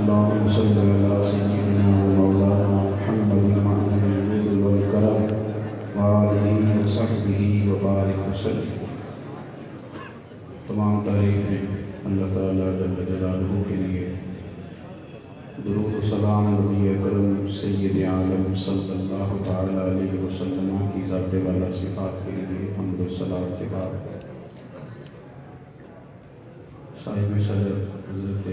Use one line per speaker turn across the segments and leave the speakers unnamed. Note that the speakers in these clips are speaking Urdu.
اللهم صل على سيدنا ومولانا محمد وعلى الجود والكرم وآلہ وصحبہ وبارک وسلم۔ تمام تعریفیں اللہ تعالیٰ جل جلالہ کے لیے، درود و سلام نبی اکرم سید عالم صلی اللہ تعالیٰ علیہ وسلم کی ذات والا صفات کے لیے حمد و صلاۃ کے بعد صاحب صدر حضرت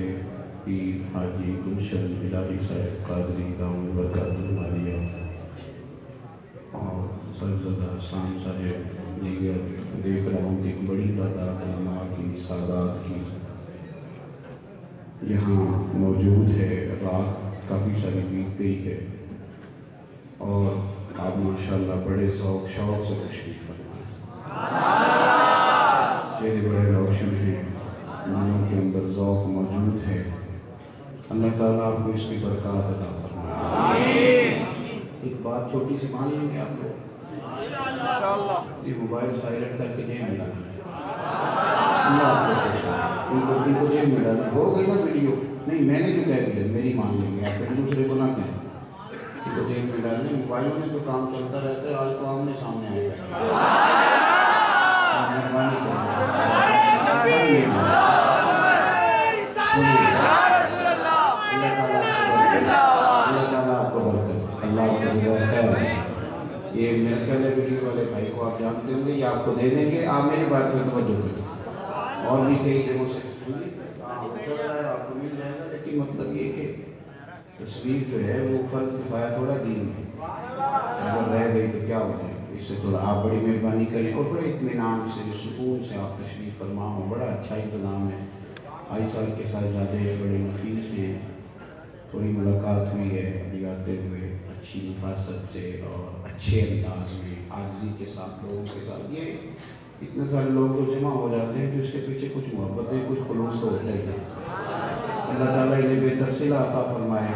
پیر حاجی گلشن الہی صاحب قادری دامن برکاتہ العالیہ اور سرزدہ حسان صاحب دیگر دیکھ رہا ہوں کہ ایک بڑی تعداد علماء کی سادات کی یہاں موجود ہے۔ رات کافی ساری بیت گئی ہے اور آپ ماشاءاللہ بڑے ذوق شوق سے تشریف فرمائیں، چہرے بڑے روشن ہیں، معنوں کے اندر ذوق موجود ہے۔ اللہ تعالیٰ آپ کو اس کی برکات عطا فرمائے۔ ایک بات چھوٹی سی مان لیں گے آپ لوگ، یہ موبائل سائلنٹ کر کے جیب میں ڈالیں، اللہ آپ کو خوش ان کو جیب میں ڈالیں، ہو گئی نا ویڈیو؟ نہیں، میں نے جو کہہ دیا میری مان لیں گے، آپ دوسرے کو نہ کہیں، ان کو جیب میں ڈالیں۔ موبائلوں میں تو کام چلتا رہتا ہے، آج تو آمنے سامنے آئے گا، مہربانی یہ میرے پہلے ویڈیو والے بھائی کو آپ جانتے ہوں گے، یہ آپ کو دے دیں گے، آپ میری بات پر توجہ کریں۔ اور بھی کئی جگہوں سے چل رہا ہے، آپ کو مل جائے گا، لیکن مطلب یہ کہ تصویر جو ہے وہ فرض کفایہ تھوڑا دین ہے، اگر رہ گئی تو کیا ہو جائے، اس سے تھوڑا آپ بڑی مہربانی کریں اور بڑے اطمینان سے سکون سے آپ تشریف فرما ہوں۔ بڑا اچھا انتظام ہے، آئی سال کے ساتھ زیادہ بڑے نفیس ہیں، تھوڑی ملاقات ہوئی ہے ابھی آتے ہوئے، اچھی نفاست سے اور اچھے انداز میں عاجزی کے ساتھ لوگوں کے ساتھ۔ یہ اتنے سارے لوگ تو جمع ہو جاتے ہیں کہ اس کے پیچھے کچھ محبتیں کچھ خلوص تو ہوتا ہی ہے۔ اللہ تعالیٰ انہیں بہتر صلہ عطا فرمائے۔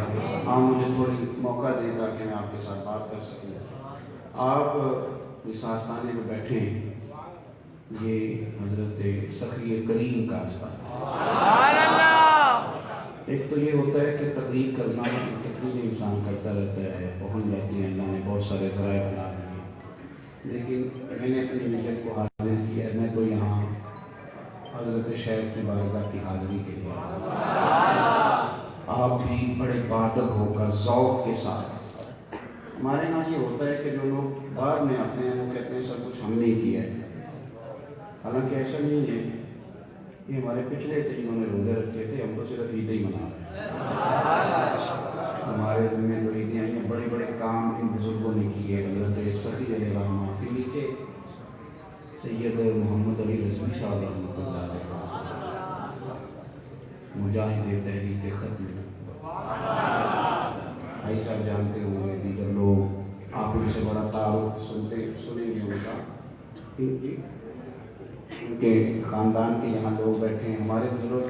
آپ مجھے تھوڑی موقع دیں تاکہ میں آپ کے ساتھ بات کر سکوں۔ آپ اس آستانے میں بیٹھے ہیں، یہ حضرت سخی کریم کا آستانہ۔ ایک تو یہ ہوتا ہے کہ تقریر کرنا، تقریر انسان کرتا رہتا ہے، پہنچ جاتی ہے، اللہ نے بہت سارے ذرائع بنا دیے، لیکن میں نے اپنی نیت کو حاضر کیا ہے، میں تو یہاں حضرت شیخ بارگاہ کی حاضری کے لیے، آپ بھی بڑے بادب ہو کر ذوق کے ساتھ۔ ہمارے یہاں یہ ہوتا ہے کہ جو لوگ بعد میں آتے ہیں وہ کہتے ہیں سب کچھ ہم نے کیا ہے، حالانکہ ایسا نہیں ہے۔ یہ ہمارے پچھلے تھے جنہوں نے روزے رکھے تھے، ہم تو صرف عید ہی منا رہے ہیں۔ ہمارے دن میں جو عیدیں آئی ہیں، بڑے بڑے کام ان بزرگوں نے کیے۔ حضرت سخی علیہ الرحمہ کے نیچے سید محمد علی رضوی صاحب رحمۃ اللہ علیہ، مجاہد تحریک ختم، بھائی صاحب جانتے ہوئے، دیگر لوگ آپ ان سے بڑا تعارف سنیں گے ان کا، ان کے خاندان کے یہاں لوگ بیٹھے ہیں۔ ہمارے بزرگ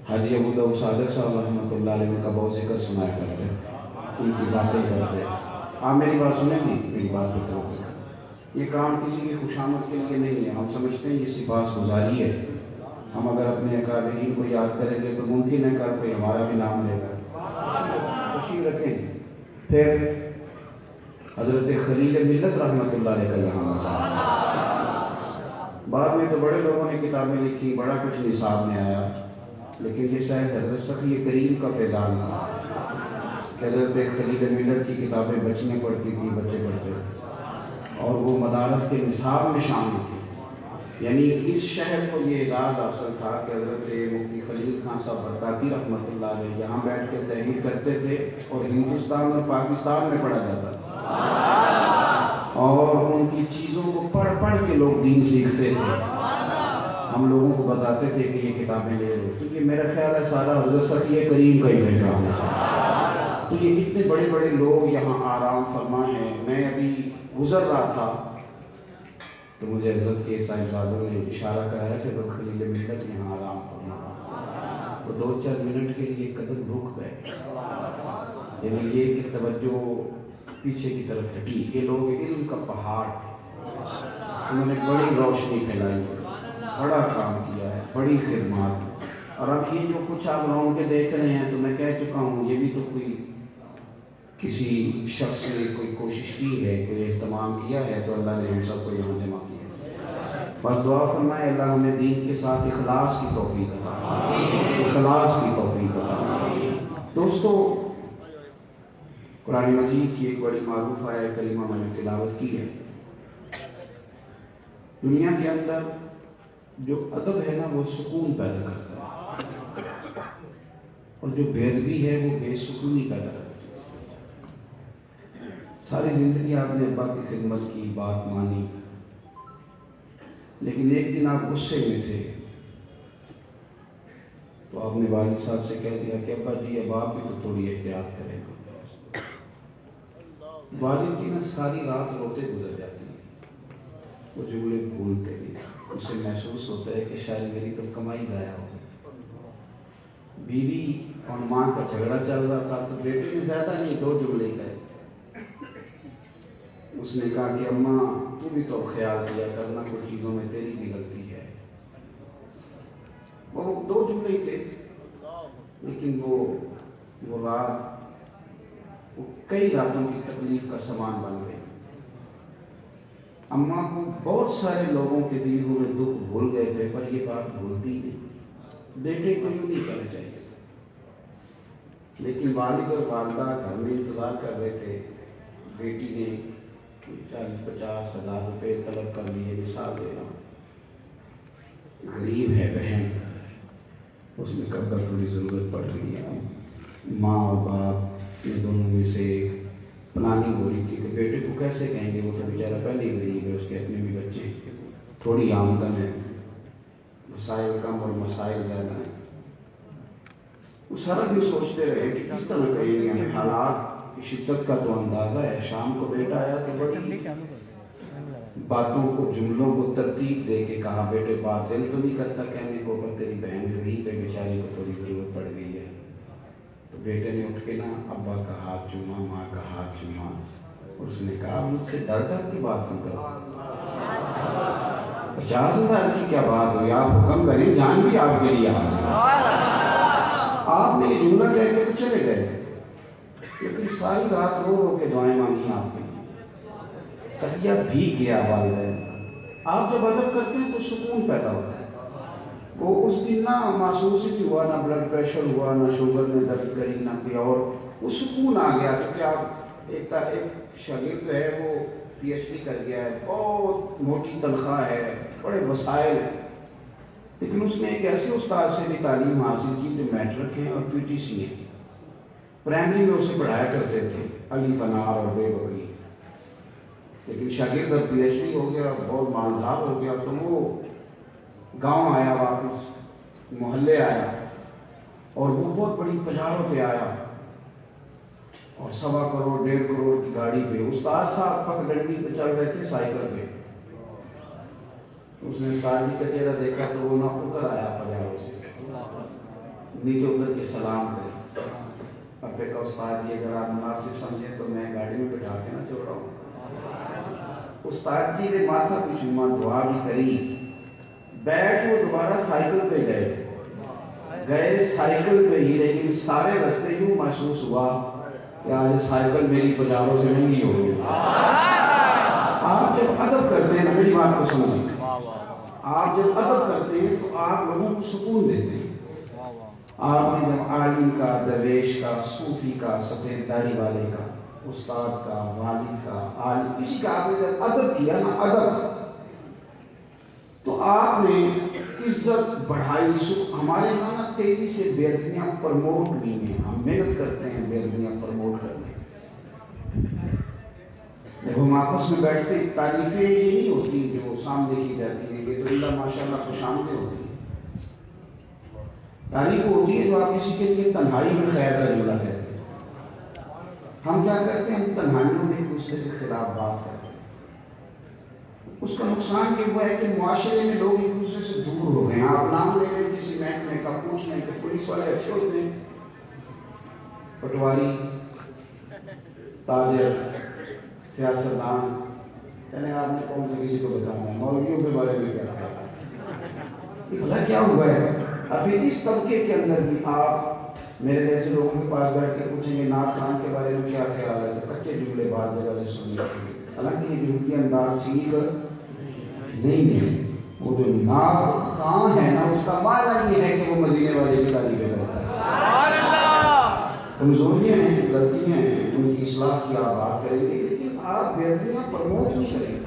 حاجی ابو داؤد صادق صاحب رحمۃ اللہ علیہ کا بہت ذکر سنایا کرتے ہیں، ان کی باتیں کرتے ہیں۔ آپ میری بات سنیں گی، میری بات بتاؤ۔ یہ کام کسی کی خوشامد کے لیے نہیں ہے، ہم سمجھتے ہیں یہ سپاس گزاری ہے۔ ہم اگر اپنے اکابرین کو یاد کریں گے تو ممکن ہے کہ کوئی ہمارا بھی نام لے گا، خوشی رکھیں۔ پھر حضرت خلیل ملت رحمۃ اللہ علیہ کا یہاں مقام، بعد میں تو بڑے لوگوں نے کتابیں لکھی، بڑا کچھ نصاب میں آیا، لیکن یہ شاید حضرت سخی کریم کا فیضان تھا کہ حضرت خلیل ملت کی کتابیں بچنے پڑتی تھیں، بچے پڑھتے، اور وہ مدارس کے نصاب میں شامل تھی۔ یعنی اس شہر کو یہ اعزاز حاصل تھا کہ حضرت مفتی خلیل خان صاحب برکاتی رحمۃ اللہ علیہ یہاں بیٹھ کے تحریر کرتے تھے اور ہندوستان اور پاکستان میں پڑھا جاتا تھا، اور ان کی چیزوں کو پڑھ پڑھ کے لوگ دین سیکھتے تھے۔ ہم لوگوں کو بتاتے تھے کہ یہ کتابیں لے لو، تو یہ میرا خیال ہے سارا حضرت سخی کریم کا ہی بھیجا ہوا۔ تو یہ اتنے بڑے بڑے لوگ یہاں آرام فرما ہیں۔ میں ابھی گزر رہا تھا تو مجھے حضرت کے صاحبزادوں نے اشارہ کرایا کہ وہ خلیل ملت یہاں آرام فرما، تو 2-4 منٹ کے لیے قدم رک گئے، یعنی یہ کہ توجہ پیچھے کی طرف ہٹی۔ یہ لوگ علم کا پہاڑ، انہوں نے بڑی روشنی پھیلائی، بڑا کام کیا ہے، بڑی خدمات، اور اب یہ جو کچھ آپ لوگوں کے دیکھ رہے ہیں تو میں کہہ چکا ہوں یہ بھی تو کوئی کسی شخص نے کوئی کوشش کی ہے، کوئی اہتمام کیا ہے تو اللہ نے ہم سب کو یہاں جمع کیا۔ بس دعا فرمائے اللہ ہمیں دین کے ساتھ اخلاص کی توفیق عطا فرمائے، اخلاص کی توفیق عطا فرمائے۔ دوستو، قرآن مجید کی ایک بڑی معروف آیت کریمہ میں نے تلاوت کی ہے۔ دنیا کے اندر جو ادب ہے نا وہ سکون پیدا کرتا ہے، اور جو بے ادبی ہے وہ بے سکونی پیدا کرتا ہے۔ ساری زندگی آپ نے ابا کی خدمت کی، بات مانی، لیکن ایک دن آپ غصے میں تھے تو آپ نے والد صاحب سے کہہ دیا کہ ابا جی اب آپ بھی تو تھوڑی احتیاط کریں گے۔ والد کی نا ساری رات روتے گزر جاتی ہیں، وہ جملے بھولتے نہیں، اسے محسوس ہوتا ہے کہ شاید میری تو کمائی ضائع ہو گئی۔ بیوی اور ماں کا جھگڑا چل رہا تھا تو بیٹے نے زیادہ نہیں 2 جملے کہے۔ اس نے کہا کہ اماں تو بھی تو خیال کیا کرنا، کچھ چیزوں میں تیری بھی غلطی ہے۔ وہ 2 جملے تھے، لیکن وہ رات وہ کئی راتوں کی تکلیف کا سامان بن گئی۔ اماں کو بہت سارے لوگوں کے دیے ہوئے دکھ بھول گئے تھے، پر یہ بات بھولتی نہیں۔ بیٹے کو یوں نہیں کرنا چاہیے، لیکن والد اور والدہ گھر میں انتظار کر رہے تھے۔ بیٹی نے 40-50 ہزار روپے طلب کر لیے، مثال دے رہا ہوں، غریب ہے بہن، اس نے کب تک تھوڑی ضرورت پڑ رہی ہے۔ ماں اور باپ ان دونوں میں سے پلاننگ ہو رہی تھی کہ بیٹے کو کیسے کہیں گے، وہ تو بیچارہ پہلے ہی غریب ہے، اس کے اپنے بھی بچے ہیں، تھوڑی آمدن ہے، مسائل کم اور مسائل زیادہ ہیں۔ وہ سارا دن سوچتے رہے کہ کس طرح کہیں گے، ہمیں حالات کی شدت کا تو اندازہ ہے۔ شام کو بیٹا آیا تو بڑی باتوں کو، جملوں کو ترتیب دے کے کہا، بیٹے بات دل تو نہیں کرتا کہنے کو، پر تیری بہن غریب ہے، بیچاری کو تھوڑی ضرورت پڑ گئی ہے۔ تو بیٹے نے اٹھ کے نا ابا کا ہاتھ چوما، ماں کا ہاتھ چوما، اور اس نے کہا مجھ سے ڈر ڈر کی بات کیوں کرو، 50 ہزار کی کیا بات ہوئی، آپ حکم کریں، جان بھی آپ کے لیے آپ نے یہ جملہ کہہ کے چلے گئے، لیکن ساری رات رو رو کے دعائیں مانگی آپ کے لیے، تکیہ بھی کیا والدین۔ آپ جب ادب کرتے ہیں تو سکون پیدا ہوتا ہے۔ وہ اس دن نہ محسوس ہی ہوا، نہ بلڈ پریشر ہوا، نہ شوگر نے درد کری، نہ کوئی اور، وہ سکون آ گیا۔ کیونکہ آپ ایک شاگرد ہے، وہ PhD کر گیا ہے، بہت موٹی تنخواہ ہے، بڑے وسائل، لیکن اس نے ایک ایسے استاد سے بھی تعلیم حاصل کی جو میٹرک ہیں اور PTC ہیں۔ پرائمری میں اسے پڑھایا کرتے تھے، علی پنار اور بے بکری، لیکن شاگرد اب PhD ہو گیا، بہت مالدار ہو گیا، تو وہ گاؤں آیا، واپس محلے آیا، اور وہ بہت بڑی پجاروں پہ آیا، اور 1.25 کروڑ 1.5 کروڑ کی گاڑی پہ، استاد صاحب پگڈنڈی پہ چل رہے تھے سائیکل پہ۔ اس نے استاد جی کا چہرہ دیکھا تو وہ نہ اتر آیا پجاروں سے، نیچے اتر کے سلام کرے۔ اب کہا استاد جی اگر آپ مناسب سمجھیں تو میں گاڑی میں بٹھا کے نہ چھوڑ رہا ہوں۔ استاد جی نے ماتھا بھی چوما، دعا بھی کری، بیٹھ وہ دوبارہ سائیکل پہ گئے سائیکل پہ ہی، لیکن سارے رستے یوں محسوس ہوا کہ آج سائیکل میری پجاروں سے مہنگی ہو گئی۔ آپ جب ادب کرتے ہیں، میری بات کو سمجھیں، آپ جب ادب کرتے ہیں تو آپ لوگوں کو سکون دیتے ہیں۔ آپ نے جب عالم کا، درویش کا، صوفی کا، سفید داڑھی والے کا، استاد کا، والد کا، عالم، کسی کا آپ نے جب ادب کیا نا، ادب، تو آپ نے عزت بڑھائی۔ ہمارے یہاں تیزی سے بے ادبیاں پروموٹ ہوئی ہیں، ہم محنت کرتے ہیں بے ادبیاں پروموٹ کرنے۔ جب ہم آپس میں بیٹھتے ہیں، تعریفیں یہ نہیں ہوتی جو سامنے کی جاتی ہیں، یہ تو اللہ ماشاءاللہ خوش آمدید ہوتی ہے۔ تعریف ہوتی ہے جو آپ کسی کے لیے تنہائی میں خیر کا جملہ کہتے ہیں۔ ہم کیا کرتے ہیں، ہم تنہائیوں میں ایک دوسرے کے خلاف بات کرتے ہیں۔ اس کا نقصان یہ ہوا ہے کہ معاشرے میں لوگ ایک دوسرے سے دور ہو گئے ہیں۔ آپ نام لے رہے ہیں کسی محکمے کا، پوچھ رہے ہیں کہ پولیس والے اچھے ہوتے ہیں، پٹواری، تاجر، سیاستدان، کہنے آپ نے کون سے کسی کو بتانا ہے، مولویوں کے بارے میں کیا کہا ہے، بھلا کیا ہوا ہے؟ ابھی اس طبقے کے اندر بھی آپ میرے جیسے لوگوں کے پاس بیٹھ کے پوچھیں گے نعت خان کے بارے میں کیا خیال ہے، تو کچے جملے بعد جگہ سے سننے چاہیے، حالانکہ یہ جملے انداز ٹھیک نہیں ہے۔ وہ جو نعت خان ہے نا، اس کا معنی یہ ہے کہ وہ مدینے والے کی تعریفیں کرتا ہے۔ کمزوریاں ہیں، غلطیاں ہیں، ان کی اصلاح کی آپ بات کریں گے، لیکن آپ بیدریاں پروموٹ نہیں کریں گے۔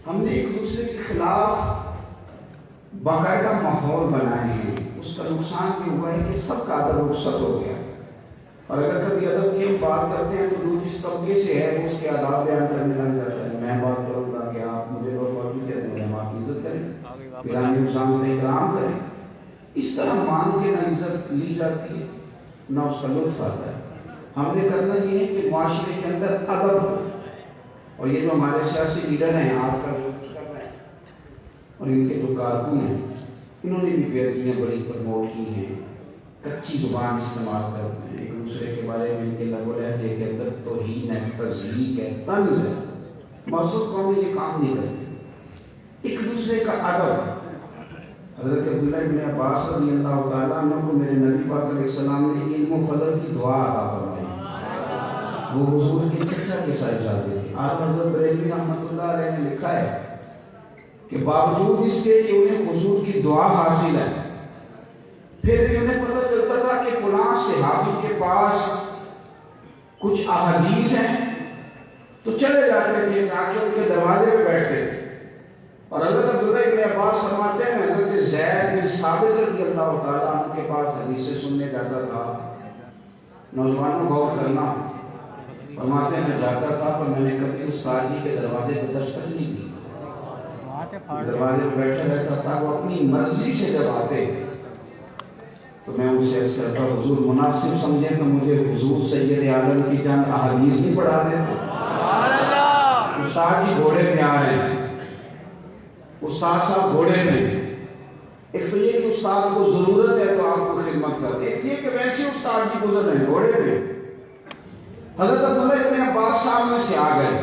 ہم نے ایک دوسرے کے خلاف باقاعدہ ماحول بنائے ہیں، اس کا نقصان یہ ہوا ہے کہ سب کا ادب رخصت ہو گیا، اور اگر کبھی ادب کی ہم بات کرتے ہیں تو لوگ جس طبقے سے ہے وہ اس کے آداب بیان کرنے لگ جاتا ہے۔ میں بات کروں گا کہ آپ مجھے لوگ موجود کہتے ہیں، ہم آپ کی عزت کریں، پیرانے نظام کا احترام کریں، اس طرح مان کے نہ عزت لی جاتی ہے نہ اس کا لطف آتا ہے۔ ہم نے کرنا یہ ہے کہ معاشرے کے اندر ادب ہو، اور یہ جو ہمارے سیاسی لیڈر ہیں آپ کا جو کچھ کر رہے ہیں اور ان کے جو کارکن ہیں، انہوں نے بھی بیدریاں بڑی پرموٹ کی ہیں، کچی زبان استعمال کرتے ہیں، ایک دوسرے کے بارے میں ان کے لب و لہجے کے اندر توہین ہے، تضحیک ہے، طنز ہے۔ معصوم قومیں یہ کام نہیں کرتی، ایک دوسرے کا ادب۔ حضرت عبداللہ بن عباس رضی اللہ تعالیٰ عنہ کو میرے نبی پاک علیہ السلام نے علم و فضل کی دعا عطا فرمائی، وہ حضور کے چچا کے صاحبزادے تھے۔ آج حضرت بریلوی رحمۃ اللہ علیہ نے لکھا ہے کہ باوجود اس کے کہ انہیں حضور کی دعا حاصل ہے، پھر بھی انہیں پتہ چلتا تھا کہ فلاں صحابی کے پاس کچھ احادیث ہیں تو چلے جاتے تھے، جا کے ان کے دروازے پہ بیٹھتے تھے۔ اور حضرت عبداللہ بن عباس فرماتے ہیں حضرت زید بن ثابت رضی اللہ تعالیٰ عنہ کے پاس حدیثیں سننے جاتا تھا۔ نوجوانوں غور کرنا، فرماتے ہیں میں جاتا تھا پر میں نے کبھی استاد جی کے دروازے پہ دستک نہیں کی، دروازے پہ بیٹھا رہتا تھا، وہ اپنی مرضی سے جب آتے تو میں اسے عرض کرتا حضور مناسب سمجھیں تو مجھے حضور سید عالم کی چند احادیث نہیں پڑھا دیتے۔ استاد جی گھوڑے پہ آ رہے ہیں، استاد صاحب گھوڑے میں، ایک تو یہ کہ استاد کو ضرورت ہے تو آپ کو خدمت کرتے، ایک یہ کہ ویسے استاد جی گزر رہے ہیں گھوڑے میں۔ حضرت عبداللہ بن عباس سامنے سے آ گئے،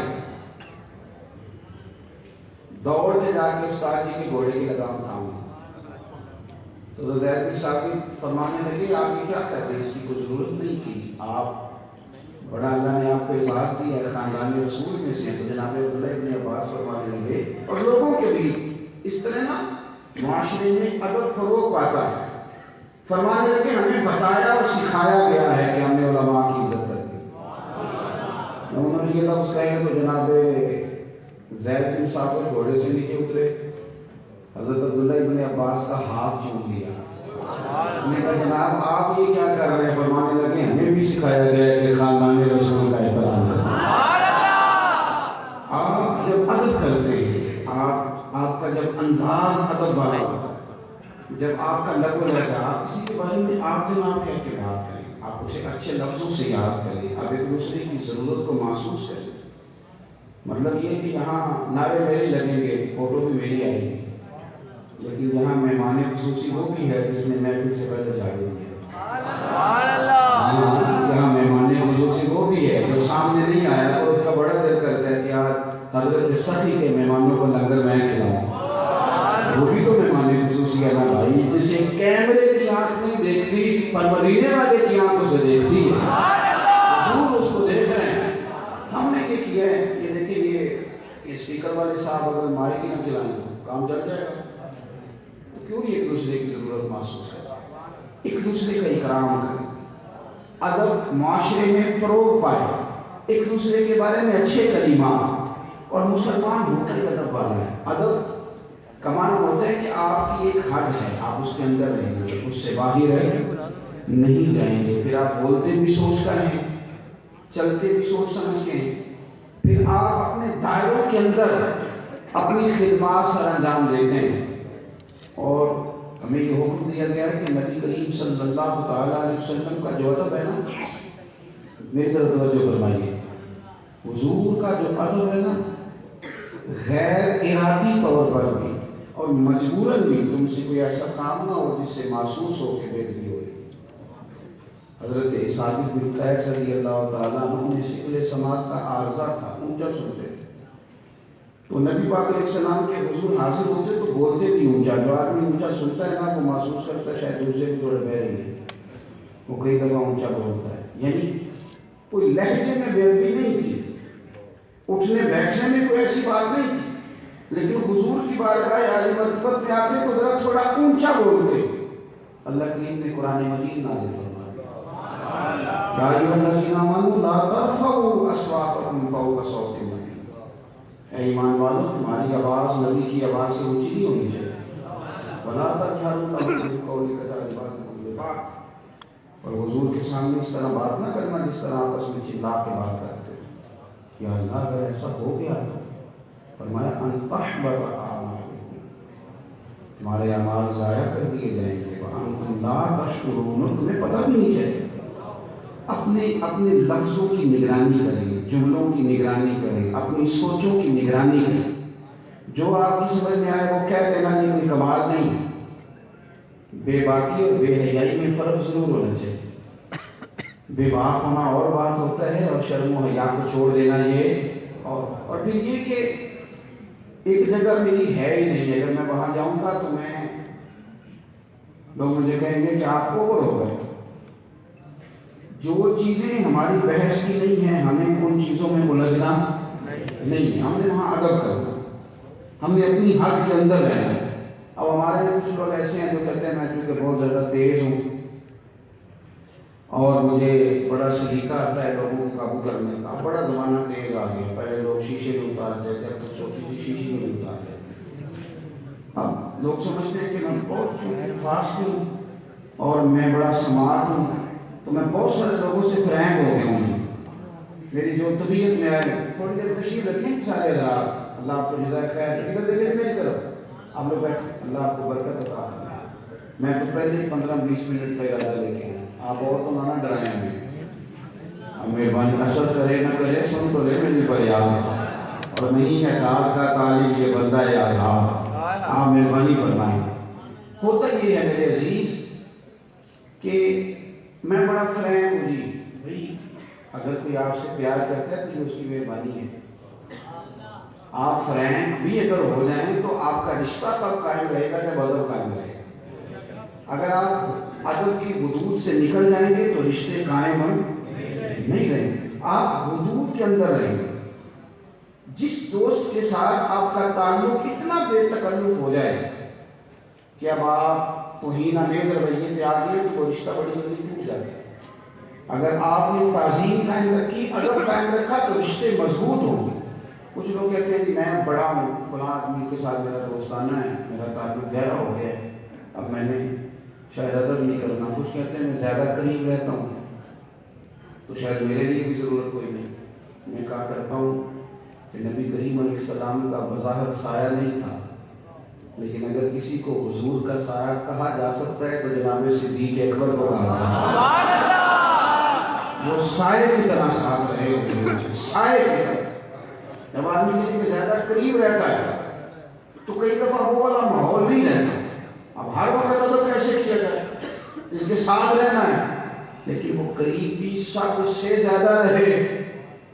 دوڑ کے جا کے استاد جی کے گھوڑے کی لگام تھامی، تو زید بن ثابت فرمانے لگے آپ یہ کیا کر رہے ہیں، اس کی کوئی ضرورت نہیں کی، آپ بڑا اللہ نے آپ کو اعزاز دیا ہے، خاندان رسول میں سے، تو جناب عبداللہ بن عباس فرمانے لگے اور لوگوں کے بھی اس طرح نا معاشرے میں ادب فروغ پاتا ہے۔ فرمانے لگے ہمیں بتایا اور سکھایا گیا ہے کہ ہم نے علماء کی عزت کرنی۔ انہوں نے یہ لفظ کہے تو جناب زید بن ثابت گھوڑے سے نیچے اترے، حضرت عبداللہ بن عباس کا ہاتھ چوم لیا، نے کہا جناب آپ یہ کیا کر رہے ہیں؟ فرمانے لگے ہمیں بھی سکھایا گیا ہے کہ خاندان رسول کا احترام کریں۔ آپ جب ادب کرتے ہیں، آپ کا جب انداز ادب والا ہوتا ہے، جب آپ کا لب و لہجہ، آپ کسی کے بارے میں آپ کے نام کہہ کے بات کریں، آپ اسے اچھے لفظوں سے یاد کریں، آپ ایک دوسرے کی ضرورت کو محسوس کریں۔ مطلب یہ کہ یہاں نعرے میری لگیں گے، فوٹو بھی میری آئے گی، لیکن یہاں مہمان خصوصی وہ بھی ہے جس نے محفل سے پہلے جھاڑو دیا۔ یہاں مہمان خصوصی وہ بھی ہے جو سامنے نہیں آیا تو اس کا بڑا دل کرتا ہے کہ یار حضرت سخی کے مہمانوں کو لنگر میں کھلاؤں، وہ بھی تو مہمان خصوصی ہے نا بھائی، جسے کیمرے کی آنکھ نہیں دیکھتی پر مدینے والے کی آنکھوں سے دیکھتی ہے، حضور اس کو دیکھ رہے ہیں۔ ہم نے یہ کیا ہے، یہ دیکھیں یہ اسپیکر والے صاحب اگر مائک نہ چلائیں تو کام چل جائے گا، کیوں نہیں ایک دوسرے کی ضرورت محسوس ہے، ایک دوسرے کا اکرام کریں، ادب معاشرے میں فروغ پائے، ایک دوسرے کے بارے میں اچھے کلمات، اور مسلمان ہوتے ادب والا ہے۔ ادب کا معنی ہوتا ہے کہ آپ کی ایک حد ہے، آپ اس کے اندر رہیں گے، اس سے باہر نہیں جائیں گے، پھر آپ بولتے بھی سوچ کر ہیں، چلتے بھی سوچ سمجھ کے ہیں، پھر آپ اپنے دائروں کے اندر اپنی خدمات سر انجام دیتے ہیں۔ اور ہمیں یہ حکم دیا گیا ہے کہ نبی کریم صلی اللہ تعالیٰ علیہ وسلم کا جو ادب ہے نا، میری طرف توجہ فرمائیے، حضور کا جو ادب ہے نا، غیر ارادی طور پر بھی اور مجبوراً بھی تم سے کوئی ایسا کام نہ ہو جس سے محسوس ہو کہ بےدبی ہوئی۔ حضرت ثابت بن قیس رضی اللہ تعالیٰ عنہ نے شکل سماعت کا عارضہ تھا، اونچا سنتے تھے، تو نبی پاک علیہ السلام کے حضور حاضر ہوتے تو بولتے بھی اونچا. جو آدمی اونچا سنتا ہے نا وہ محسوس کرتا ہے شاید دوسرے بھی تھوڑے بہرے ہیں, وہ کئی دفعہ اونچا بولتا ہے. یعنی کوئی لہجے میں بے ادبی نہیں تھی, اٹھنے بیٹھنے میں کوئی ایسی بات نہیں تھی, لیکن حضور کی بارگاہ عالی مرتبت میں آتے تو ذرا تھوڑا اونچا بولتے. اللہ کریم نے قرآن مجید نازل فرمایا, یا ایھا الذین آمنوا لا ترفعوا اصواتکم فوق صوت النبی. اے ایمان والو, تمہاری آواز نبی کی آواز سے اونچی نہیں ہونی چاہیے. ولا تجهروا له بالقول كجهر بعضكم لبعض, اور حضور کے سامنے اس طرح بات نہ کرنا جس طرح آپس میں چلا کے بات کرتے. یا اللہ اگر ایسا ہو گیا تو فرمایا ان تحبط اعمالکم, تمہارے اعمال ضائع کر دیے جائیں گے. وانتم لا تشعرون, تمہیں پتہ بھی نہیں چلے. اپنے لفظوں کی نگرانی کریں, جملوں کی نگرانی کریں, اپنی سوچوں کی نگرانی کریں. جو آپ کی سمجھ میں آئے وہ کہہ دینا, یہ کوئی کمال نہیں ہے. بے باکی اور بے حیائی میں فرق ضرور ہونا چاہیے. بے باک ہونا اور بات ہوتا ہے, اور شرم و حیا کو چھوڑ دینا یہ اور پھر یہ کہ ایک جگہ میری ہے ہی نہیں, اگر میں وہاں جاؤں گا تو میں لوگ مجھے کہیں گے کہ آپ کو اوور ہو گئے. جو چیزیں ہماری بحث کی نہیں ہیں ہمیں ان چیزوں میں الجھنا نہیں ہے. ہم نے وہاں ادب کرنا, ہم نے اپنی حد کے اندر رہنا ہے. اب ہمارے کچھ لوگ ایسے ہیں جو کہتے ہیں میں چونکہ بہت زیادہ تیز ہوں اور مجھے بڑا سلیقہ آتا ہے لوگوں کو قابو کرنے کا. بڑا زمانہ تیز آ گیا, پہلے لوگ شیشے میں اتارتے تھے, اب تو چھوٹی سی شیشے میں اتارتے ہیں. اب لوگ سمجھتے ہیں کہ میں بہت فاسٹ ہوں اور میں بڑا سمارٹ ہوں, تو میں بہت سارے لوگوں سے فرینک ہو گیا ہوں. میری جو طبیعت میں آئے تھوڑی دیر تشریف رکھیں سارے حضرات, اللہ آپ کو جزائے خیر. ٹکٹ دیکھیں میری طرف, آپ لوگ بیٹھے, اللہ آپ کو برکت عطا فرمائے. میں تو پہلے ہی 15-20 منٹ کا ارادہ لے کے آیا. آپ اور تو نہ ڈرائیں ہمیں, مہربانی اثر کرے نہ کرے سن تو لے میری فریاد, اور نہیں ہے رات کا طالب یہ بندہ آزاد, آپ مہربانی فرمائیں. ہوتا یہ ہے میرے عزیز کہ میں بڑا فرینک ہوں جی بھائی, اگر کوئی آپ سے پیار کرتا ہے تو اس کی مہربانی ہے. آپ فرینک بھی اگر ہو جائیں تو آپ کا رشتہ تب قائم رہے گا جب ادب قائم رہے گا. اگر آپ ادب کی حدود سے نکل جائیں گے تو رشتے قائم نہیں رہیں گے. آپ حدود کے اندر رہیں گے. جس دوست کے ساتھ آپ کا تعلق اتنا بے تکلف ہو جائے کہ اب آپ توہین آمیز رویے پہ آ گئے تو وہ رشتہ بڑی جلدی ٹوٹ جاتا ہے. اگر آپ نے تعظیم قائم رکھی, ادب قائم رکھا تو رشتے مضبوط ہوں گے. کچھ لوگ کہتے ہیں کہ میں بڑا ہوں, فلاں آدمی کے ساتھ میرا دوستانہ ہے, میرا تعلق گہرا ہو گیا ہے, اب میں نے شاید ادب نہیں کرنا. کچھ کہتے ہیں میں زیادہ قریب رہتا ہوں تو شاید میرے لیے بھی ضرورت کوئی نہیں. میں کہا کرتا ہوں کہ نبی کریم علیہ السلام کا بظاہر سایہ نہیں تھا, لیکن اگر کسی کو حضور کا سایہ کہا جا سکتا ہے تو جناب صدیق اکبر کو کہا جاتا ہے. وہ سائے کی طرح ساتھ رہے ہوئے, سائے کی طرح. جب آدمی کسی کے زیادہ قریب رہتا ہے تو کئی دفعہ وہ والا ماحول نہیں رہتا. اب ہر وقت ادب کیسے کیا جائے, اس کے ساتھ رہنا ہے, لیکن وہ قریبی سب سے زیادہ رہے.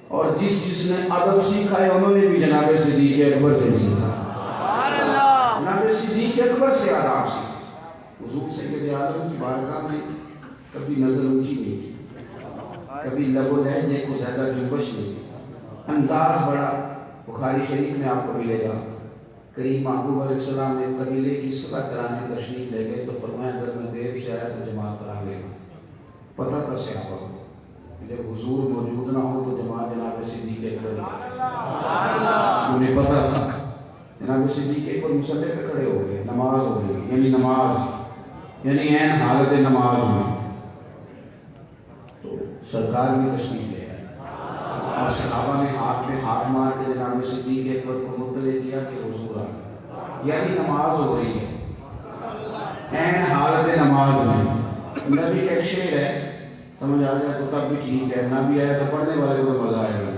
اور جس نے ادب سیکھا ہے انہوں نے بھی جناب صدیق اکبر سے سیکھا. جناب صدیق اکبر سے آداب سیکھا. حضور سید عالم کی بارگاہ میں کبھی نظر اونچی نہیں کی, کبھی لب و لہجے کو زیادہ جنبش نہیں کی. انداز بڑا. بخاری شریف میں آپ کو ملے گا, کریم محبوب علیہ السلام نے قبیلے کی صلح کرانے تشریف لے گئے تو فرمایا اگر میں دیر سے آیا تو جماعت کرا لے گا. پتہ تھا صحابہ کو جب حضور موجود نہ ہو تو جناب صدیق اکبر, انہیں پتہ تھا. جناب صدیق اکبر مصلی پہ کھڑے ہو گئے, نماز ہو گئی, یعنی نماز یعنی عین حالت نماز میں. تو سرکار نے تشریف لے آئے اور صحابہ نے ہاتھ میں ہاتھ مار کے جناب صدیق اکبر کو مطلع کیا کہ حضور آ گئے, یعنی نماز ہو رہی ہے عین حالت نماز میں. نبی کا ایک شعر ہے, سمجھ آ جائے تو تب بھی ٹھیک ہے, نہ بھی آئے تو پڑھنے والے کو مزہ آئے گا.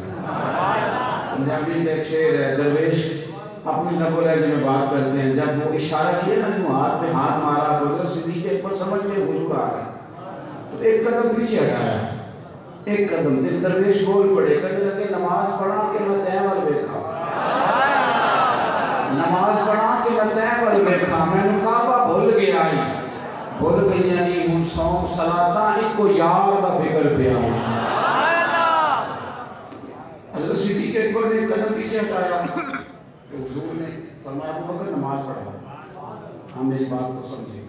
نبی کا ایک شعر ہے, درویش اپنی نقل و لہجے میں بات کرتے ہیں, جب وہ اشارہ کیا نا جو ہاتھ میں ہاتھ مارا تو ادھر صدیق اکبر سمجھ کے حضور آ گئے تو ایک قدم پیچھے ہٹایا, ایک قدم. درویش بول پڑے, کہنے لگے نماز پڑھا کہ میں تیمار بیٹھا. نماز پڑھا کے لگتا ہے پر بیٹھا میں نے کہا بھول گیا بھول گئی یعنی ہوں سوم صلاتا ایک کو یار دا فکر پہ آئی حضرت صدیق اکبر نے قدم پیچھے ہٹایا کہ حضور نے فرمایا ابو بکر نماز پڑھا ہم میری بات کو سمجھے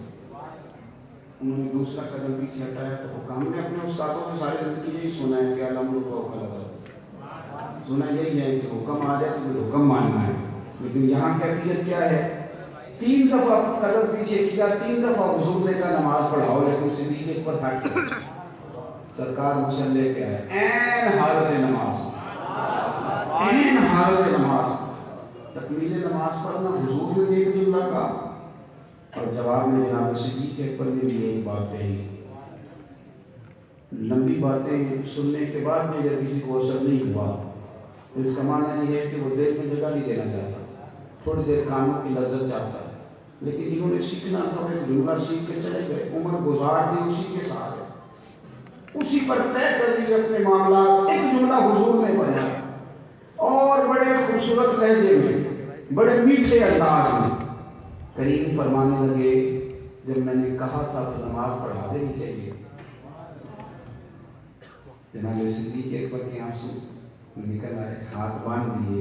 انہوں نے دوسرا قدم پیچھے ہٹایا تو حکام نے اپنے استادوں کو ساری زندگی یہی سنا ہے کہ الامر فوق القدر سنا یہی ہے کہ حکم آ جائے تو حکم ماننا ہے لیکن یہاں کیفیت کیا ہے 3 دفعہ قدم پیچھے کیا 3 دفعہ حضور نے کہا نماز پڑھاؤ لیکن صدیق اکبر ہٹ گئے سرکار مصلی پہ آئے عین حالت نماز عین حالت نماز تکمیل نماز پڑھنا حضور نے ایک جملہ کہا اور جواب میں جناب صدیق اکبر نے بھی یہی بات کہی لمبی باتیں سننے کے بعد میں جب کسی کو اثر نہیں ہوا تو اس کا معنی یہ ہے کہ وہ دیر میں جگہ نہیں دینا چاہتا تھوڑی دیر کانوں کی لذت چاہتا ہے لیکن انہوں نے سیکھنا تھا ایک جملہ سیکھ کے چلے گئے عمر گزار دی اسی کے ساتھ اسی پر طے کر دی اپنے معاملات ایک جملہ حضور نے پڑھا اور بڑے خوبصورت لہجے میں بڑے میٹھے انداز میں کریم فرمانے لگے جب میں نے کہا تھا تو نماز پڑھا دینی چاہیے جناب صدیق اکبر کے آنسو نکل آئے ہاتھ باندھ دیے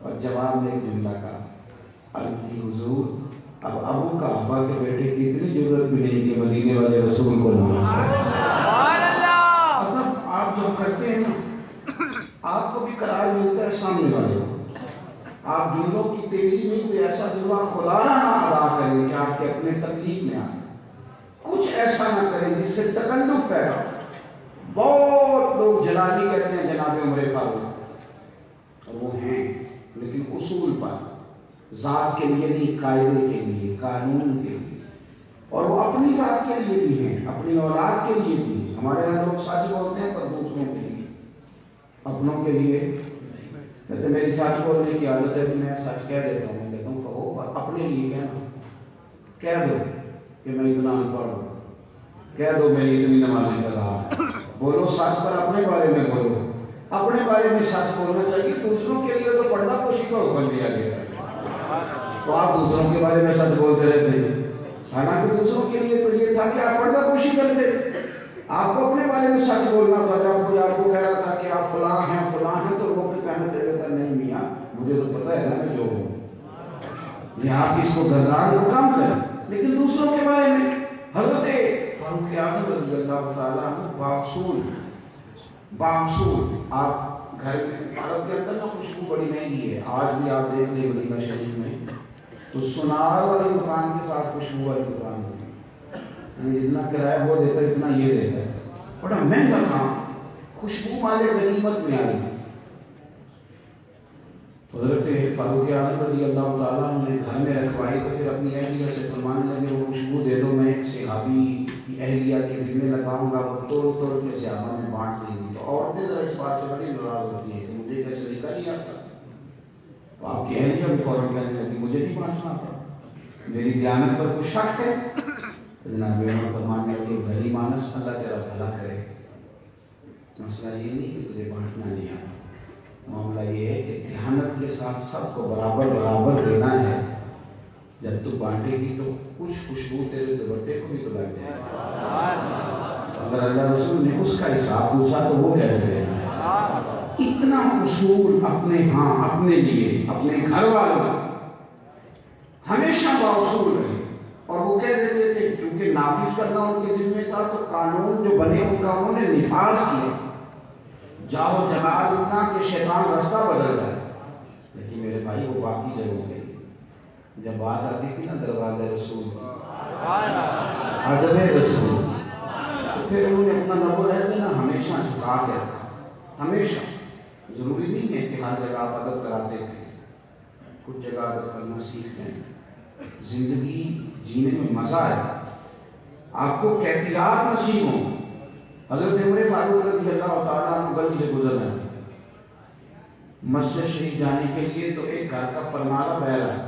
اور جواب میں ایک جملہ کا عرض کی حضور اب ابو کا ابا کے بیٹے کی اتنی ضرورت بھی نہیں کہ مدینے والے رسول کو نماز مطلب آپ جو کرتے ہیں نا آپ کو بھی قرار ملتا ہے سامنے والے کو آپ دلوں کی تیزی میں کوئی ایسا دعا خدا نہ ادا کریں کہ آپ کے اپنے تکلیف میں آئے کچھ ایسا نہ کریں جس سے تکلف پیدا بہت لوگ جلالی کہتے ہیں جناب عمر فاروق اور وہ ہیں لیکن اصول پر ذات کے لیے نہیں قاعدے کے لیے قانون کے لیے اور وہ اپنی ذات کے لیے بھی ہیں اپنی اولاد کے لیے بھی ہیں ہمارے یہاں لوگ سچ بولتے ہیں پر دوسروں کے لیے اپنوں کے لیے کہتے میری سچ بولنے کی عادت ہے کہ میں سچ کہہ دیتا ہوں میں کہتا ہوں کہو اپنے لیے کہنا کہہ دو کہ میں اتنا ان پڑھ ہوں کہہ دو میری اتنی نمازیں قضا بولو سچ پر اپنے بارے میں بولو اپنے بارے میں سچ بولنا چاہیے دوسروں کے لیے تو پردہ پوشی کا حکم دیا گیا تو آپ دوسروں کے بارے میں سچ بولتے رہتے ہیں حالانکہ دوسروں کے لیے تو یہ تھا کہ آپ پردہ پوشی کرتے آپ کو اپنے بارے میں سچ بولنا تھا جب کوئی آپ کو کہہ رہا تھا کہ آپ فلاں ہیں تو وہ کہنا چاہیے تھا نہیں میاں مجھے تو پتہ ہے نا میں جو ہوں یہ آپ اس کو گھبراہٹ کو کم کریں لیکن دوسروں کے بارے میں حضرت فاروق اعظم رضی اللہ تعالیٰ باوصول آپ گھر میں عرب کے اندر نا خوشبو بڑی مہنگی ہے آج بھی آپ دیکھ لیں ولیمہ شریف میں تو سنار والی دکان کے ساتھ خوشبو والی دکان ہوتی ہے جتنا کرایہ وہ دیتا ہے اتنا یہ دیتا ہے بڑا مہنگا کام خوشبو والے غنیمت میں آئی حضرت فاروق اعظم رضی اللہ تعالیٰ نے گھر میں رکھوائی تو پھر اپنی اہلیہ سے فرمانے لگے وہ خوشبو دے دو میں صحابی کی اہلیہ کے ذمہ لگاؤں گا وہ توڑ کے صحابہ میں بانٹ دیں گی تو عورتیں ذرا اس بات سے بڑی ناراض ہوتی ہیں کہ مجھے کیا طریقہ نہیں آتا تو آپ کی اہلیہ بھی فوراً کہنے لگی مجھے نہیں بانٹنا آتا میری دیانت پر کوئی شک ہے جناب عمر فرمانے لگے بھلی مانس اللہ تیرا بھلا کرے مسئلہ یہ نہیں کہ تجھے بانٹنا نہیں آتا معاملہ یہ ہے کہ دیانت کے ساتھ سب کو برابر دینا ہے جب تو بانٹے گی تو کچھ خوشبو تیرے دوپٹے کو بھی تو لگ جائے اگر اللہ رسول نے اس کا حساب پوچھا تو وہ کیسے دینا اتنا اصول اپنے ہاں اپنے لیے اپنے گھر والوں ہمیشہ باوصول رہے اور وہ کہہ دیتے تھے کیونکہ نافذ کرنا ان کے ذمہ تھا تو قانون جو بنے ان کا انہوں نے نفاذ کیا جاؤ جماعت اتنا کہ شیطان رستہ بدل جائے لیکن میرے بھائی وہ باقی جگہوں پہ جب بات آتی تھی نا دروازہ رسول ادب رسول تو پھر انہوں نے اپنا نبو رہ دینا ہمیشہ جھکا کے رکھا ہمیشہ ضروری نہیں ہے کہ ہر جگہ آپ ادب کراتے تھے کچھ جگہ ادب کرنا سیکھ لیں زندگی جینے میں مزہ ہے آپ کو کیفیات نصیب ہوں حضرت عمر فاروق رضی اللہ تعالیٰ عنہ گلی سے گزرنا ہے مسجد شریف جانے کے لیے تو ایک گھر کا پرنالہ بہہ رہا ہے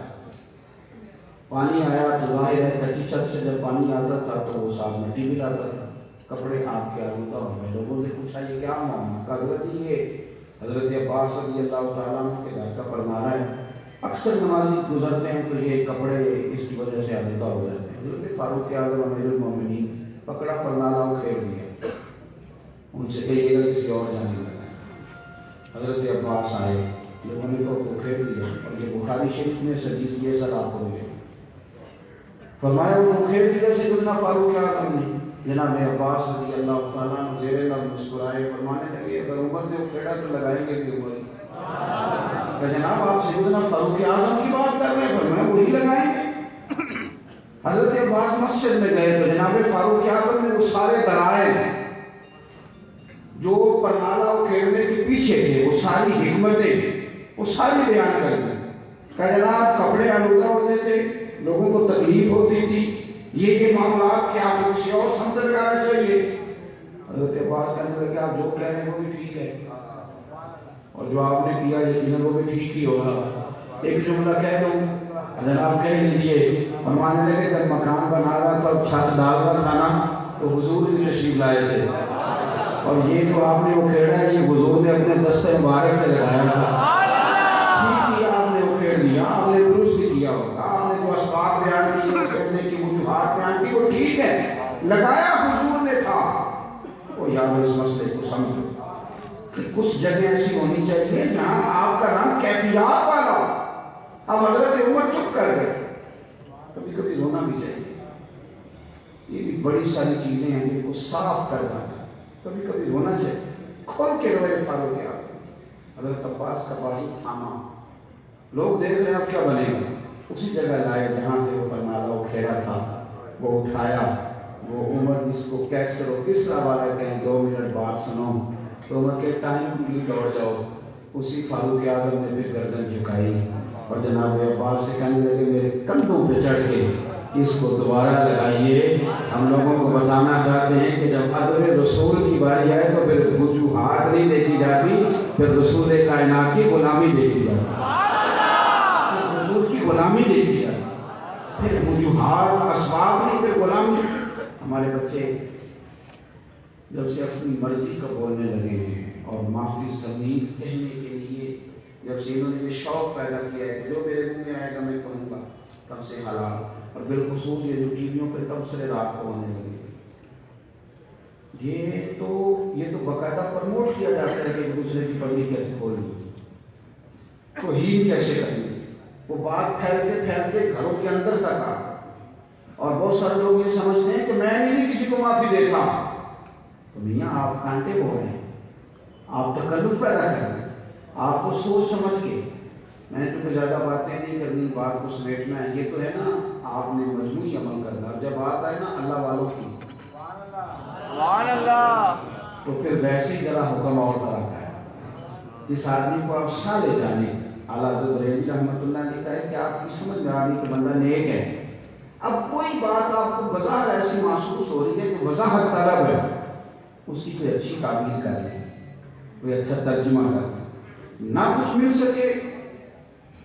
پانی آیا تو ظاہر ہے کچی چھت سے جب پانی آتا تھا تو وہ ساتھ مٹی بھی لاتا تھا کپڑے ہاتھ کے آلودہ ہو گئے لوگوں سے پوچھا یہ کیا معاملہ حضرت عباس رضی اللہ تعالیٰ عنہ کے گھر کا پرنالہ ہے اکثر نمازی گزرتے ہیں تو یہ کپڑے اس کی وجہ سے آلودہ ہو جاتے ہیں. حضرت فاروق اعظم امیر المومنین پکڑا پرنالا اور کھیل دیا. ان سے کہیے گا کسی اور جانے لگا. حضرت عباس آئے, لوگوں نے کو کھیل دیا, اور یہ بخاری شریف میں حدیث یہ سر آپ کو ملے. فرمایا وہ کھیل دیا سیدنا فاروق اعظم نے. جناب عباس رضی اللہ تعالیٰ عنہ زیر لب مسکرائے, فرمانے لگے اگر عمر نے کھیڑا تو لگائیں گے بھی عمر. کہ جناب آپ سیدنا فاروق اعظم کی بات کر رہے ہیں, فرمایا وہی لگائیں گے. حضرت عباس مسجد میں گئے تو جناب فاروق اعظم نے وہ سارے دلائل جو پرنالہ کھیلنے کے پیچھے تھے, وہ ساری حکمتیں, وہ ساری بیان کر دی. کہ جناب کپڑے آلودہ ہوتے تھے, لوگوں کو تکلیف ہوتی تھی, یہ معاملات کیا آپ کسی اور سمجھ لگانا چاہیے. حضرت عباس کہنے لگے آپ جو کہہ رہے ہیں وہ بھی ٹھیک ہے, اور جو آپ نے کیا یقیناً وہ بھی ٹھیک ہی ہوگا. ایک جملہ کہہ دوں, جناب کہہ لیجیے. فرمانے لگے جب مکان بنا رہا تھا, چھت ڈال رہا تھا نا, تو حضور بھی تشریف لائے تھے, اور یہ جو آپ نے وہ کھیڑا ہے یہ حضور نے اپنے دستے مبارک سے لگایا تھا. ٹھیک کیا آپ نے وہ کھیڑ دیا, آپ نے درست ہی کیا ہوگا. آپ نے جو اسباب بیان کی, کھیڑنے کی وجوہات بیان کی, وہ ٹھیک ہے, لگایا حضور نے تھا. وہ یاد اس مسئلے کو سمجھو کہ کچھ جگہ ایسی ہونی چاہیے جہاں آپ کا نام کیفیات والا. اب حضرت عمر چپ کر گئے. کبھی کبھی رونا بھی چاہیے, یہ بھی بڑی ساری چیزیں ہیں جن کو صاف کرنا ہے. کبھی کبھی رونا چاہیے, کھول کے روئے فاروق اعظم. حضرت عباس کا بازو تھاما, لوگ دیکھ رہے ہیں اب کیا بنے گا. اسی جگہ لائے جہاں سے وہ پرنالہ کھیلا تھا, وہ اٹھایا. وہ عمر جس کو کیسر و کسرا والے کہیں 2 منٹ بعد سنو, تو عمر کے ٹائم کے لیے دوڑ جاؤ. اسی فاروق اعظم نے پھر گردن جھکائی اور جناب عباس سے کہنے لگے میرے کندھوں پہ چڑھ کے اس کو دوبارہ لگائیے. ہم لوگوں کو بتانا چاہتے ہیں کہ جب ادب رسول کی باری آئے تو پھر وجوہات نہیں دیکھی جاتی, پھر رسول کائنات کی غلامی دیکھی جاتی, رسول کی غلامی دیکھی جاتی, پھر وجوہات اسباب نہیں, پھر غلامی. ہمارے بچے جب سے اپنی مرضی کا بولنے لگے ہیں اور معافی ضمیر کہنے کے لیے جب سے انہوں نے یہ شوق پیدا کیا ہے کہ جو میرے منہ میں آئے گا میں کہوں گا, تب سے حلال. اور بالخصوص یہ جو ٹی ویوں پہ تبصرے رات کو ہونے لگے, یہ تو باقاعدہ پروموٹ کیا جاتا ہے کہ دوسرے کی پگڑی کیسے کھولنی, توہین کیسے کرنی. وہ بات پھیلتے پھیلتے گھروں کے اندر تک آ, اور بہت سارے لوگ یہ سمجھتے ہیں کہ میں نہیں کسی کو معافی دیتا. تو میاں آپ کانٹے ہو رہے ہیں, آپ تکلف پیدا کر رہے ہیں. آپ کو سوچ سمجھ کے, میں نے تو زیادہ باتیں نہیں کرنی, بات کو سمیٹنا ہے. یہ تو ہے نا آپ نے مجموعی عمل کرنا. جب بات آئے نا اللہ والوں کی, سبحان اللہ, تو پھر ویسے ہی ذرا حکم اور طرح ہے. جس آدمی کو آپ شاہ لے جانے, اعلیٰ حضرت بریلوی رحمۃ اللہ نے کہا ہے کہ آپ کی سمجھ میں آ رہی کہ بندہ نیک ہے. اب کوئی بات آپ کو وضاحت ایسی محسوس ہو رہی ہے کہ وضاحت طلب ہے, اس کی کوئی اچھی تعبیر کر لیں, کوئی اچھا ترجمہ کر لیں. نہ کچھ مل سکے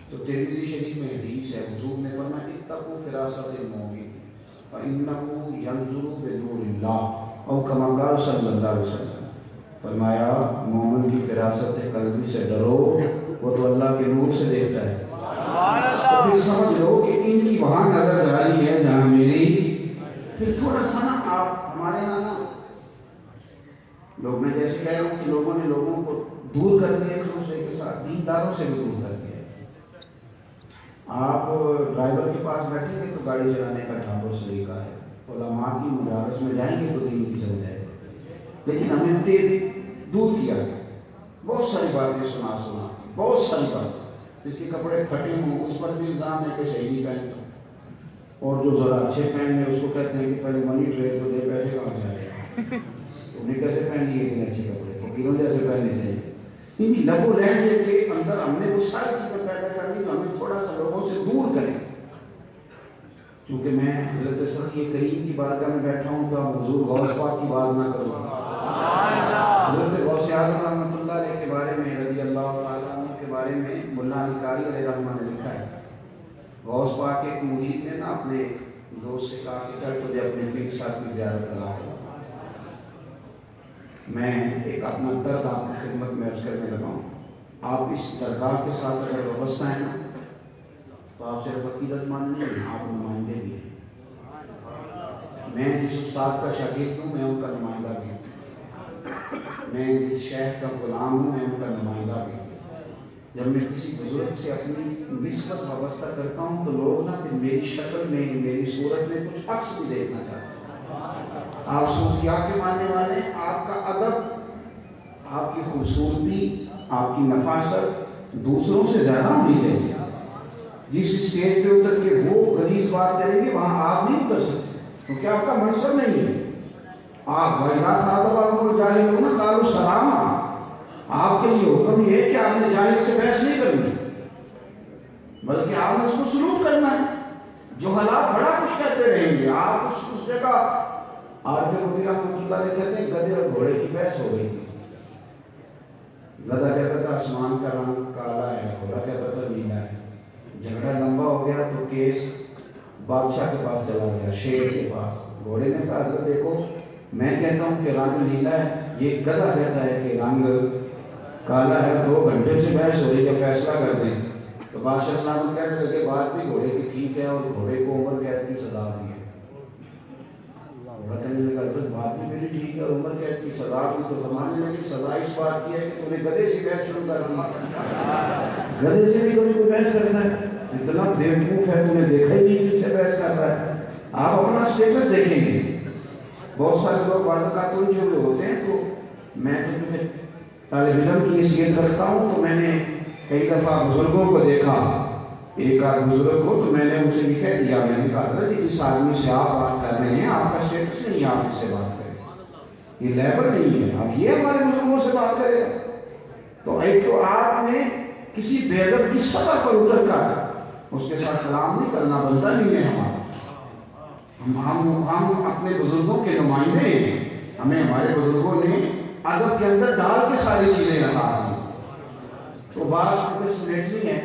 تو ترمذی شریف میں حدیث ہے, حضور نے فرمایا اتقوا فراست المؤمن فانه ينظر بنور اللہ او کما قال صلی اللہ علیہ وسلم. فرمایا مومن کی فراست قلبی سے ڈرو, وہ تو اللہ کے نور سے دیکھتا ہے. تو پھر سمجھ لو کہ ان کی وہاں نظر جاری ہے جہاں میری. پھر تھوڑا سا نا آپ ہمارے یہاں نا لوگ, میں جیسے کہہ رہا ہوں کہ لوگوں نے لوگوں کو دور کر دیا ایک دوسرے کے ساتھ, دینداروں سے بھی دور کر دیا. آپ ڈرائیور کے پاس بیٹھیں گے تو گاڑی چلانے کا ڈھانگ سلیقہ ہے, علماء کی مدارس میں جائیں گے تو دین کی چل جائے گا. لیکن ہمیں دور کیا گیا. بہت ساری باتیں سنا, بہت ساری باتیں. جس کے کپڑے پھٹے ہوں اس پر بھی الزام ہے کہ صحیح نہیں پہنتا, اور جو ذرا اچھے پہن ہیں اس کو کہتے ہیں کہ پہلے منی ٹرے تو دے پیسے کہاں سے آئے گا, انہیں کیسے پہن لیے اتنے اچھے کپڑے, فقیروں جیسے پہننے چاہیے. ان لب و لہجے کے اندر ہم نے وہ ساری چیزیں پیدا کر دی, ہمیں تھوڑا سا لوگوں سے دور کریں. چونکہ میں حضرت سخی کریم کی بارگاہ میں بیٹھا ہوں تو حضور غوث پاک کی بات نہ کروں. حضرت غوث اعظم رحمۃ اللہ علیہ کے بارے میں, رضی اللہ تعالیٰ عنہ کے بارے میں مولانا علی قاری علیہ رحمہ نے لکھا ہے. غوث پاک کے ایک مرید نے نا اپنے دوست سے کہا کہ چل تجھے اپنے پیر صاحب کی زیارت کرا. میں ایک اپنا درد آپ کی خدمت میں عرض کرنے لگا ہوں. آپ اس درگاہ کے ساتھ اگر وابستہ ہیں نا تو آپ صرف عقیدت مند نہیں ہیں، آپ نمائندے بھی ہیں۔ میں جس استاد کا شاگرد ہوں میں ان کا نمائندہ بھی ہوں، میں جس شیخ کا غلام ہوں میں ان کا نمائندہ بھی ہوں۔ جب میں کسی بزرگ سے اپنی نسبت وابستہ کرتا ہوں تو لوگ نا کہ میری شکل میں میری صورت میں کچھ عکس بھی دیکھنا چاہتے ہیں۔ آپ صوفیات کے ماننے والے ہیں، آپ کا ادب، آپ کی خوبصورتی، آپ کی نفاست دوسروں سے زیادہ ہونی چاہیے۔ جس اسٹیج پہ اتر کے وہ غلیظ بات کریں گے وہاں آپ نہیں اتر سکتے، کیونکہ آپ کا منصب نہیں ہے۔ آپ وَإِذَا خَاطَبَهُمُ الْجَاهِلُونَ قَالُوا سَلَامًا، آپ کے لیے حکم یہ ہے کہ آپ نے جاہل سے بحث نہیں کرنی، بلکہ آپ نے اس کو سلوک کرنا ہے۔ جو حالات بڑا کچھ کہتے رہیں گے، آپ اس جگہ عارف ربی رحمۃ اللہ علیہ کہتے ہیں گدھے اور گھوڑے کی بحث ہو گئی تھی۔ گدھا کہتا تھا آسمان کا رنگ کالا ہے، گھوڑا کہتا تھا نیلا ہے۔ جھگڑا لمبا ہو گیا تو کیس بادشاہ کے پاس چلا گیا، شیر کے پاس۔ گھوڑے نے کہا حضرت دیکھو میں کہتا ہوں کہ رنگ نیلا ہے، یہ گدھا کہتا ہے کہ رنگ کالا ہے، 2 گھنٹے سے بحث ہو رہی ہے، فیصلہ کر دیں۔ تو بادشاہ سلامت کہنے لگے بات بھی گھوڑے کی ٹھیک ہے اور گھوڑے کو عمر قید کی سزا دی ہے۔ گھوڑا کہنے لگا بات بھی میری ٹھیک ہے، عمر قید کی سزا دی، تو زمانے میں سزا اس بات کی ہے کہ تم نے گدھے سے بحث شروع کر دی۔ گدھے سے بھی کوئی بحث کرتا ہے، اتنا بیوقوف ہے، تم نے دیکھا ہی نہیں کس سے بحث کرتا ہے۔ آپ اپنا اسٹیٹس دیکھیں گے، بہت سارے لوگ بعض کاتون جو ہوتے ہیں، تو میں تو تمہیں طالب علم کی حیثیت رکھتا ہوں، تو میں نے کئی دفعہ بزرگوں کو دیکھا، ایک آدھ بزرگ کو، تو میں نے ان سے بھی کہہ دیا، میں نے کہا تھا کہ اس آدمی سے آپ بات کر رہے ہیں، آپ کا اسٹیٹس نہیں، آپ اس سے بات کریں، یہ لیبل نہیں ہے، اب یہ ہمارے بزرگوں سے بات کرے گا۔ تو ایک تو آپ نے کسی بے ادب کی سطح پر اتر کر اس کے ساتھ کلام نہیں کرنا، بنتا نہیں ہے ہمارا۔ ہم اپنے بزرگوں کے نمائندے ہیں، ہمیں ہمارے بزرگوں نے ادب کے اندر ڈال کے ساری چیزیں بتا دی۔ تو بات سمیٹنی ہے،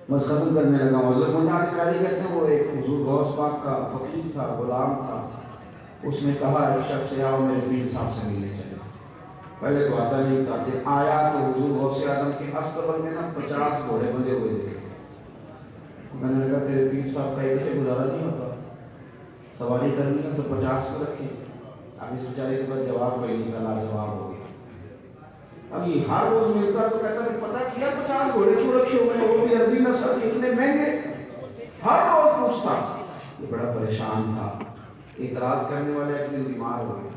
بس ختم کرنے لگا ہوں۔ حضرت مولانا علی قاری کہتے ہیں وہ ایک حضور غوث پاک کا فقیر تھا، غلام تھا، اس نے کہا ایک شخص سے آؤ میرے پیر صاحب سے ملنے چلے۔ پہلے تو آتا نہیں تھا، کہ آیا تو حضور غوث اعظم کے استقبال میں نا 50 گھوڑے بندے ہوئے دیکھے۔ میں نے کہا تیرے پیر صاحب کا ایسے گزارا نہیں ہوتا، سواری کرنی ہے تو 50 کو رکھے۔ اب اس بیچارے کے بعد جواب کوئی نہیں، کلا جواب ہو گیا۔ اب یہ ہر روز ملتا تو کہتا کہ پتہ کیا 50 گھوڑے کیوں رکھے ہوئے ہیں، وہ بھی عربی نسل کے اتنے مہنگے، ہر روز پوچھتا۔ یہ بڑا پریشان تھا، اعتراض کرنے والے ایک دن بیمار ہو گئے،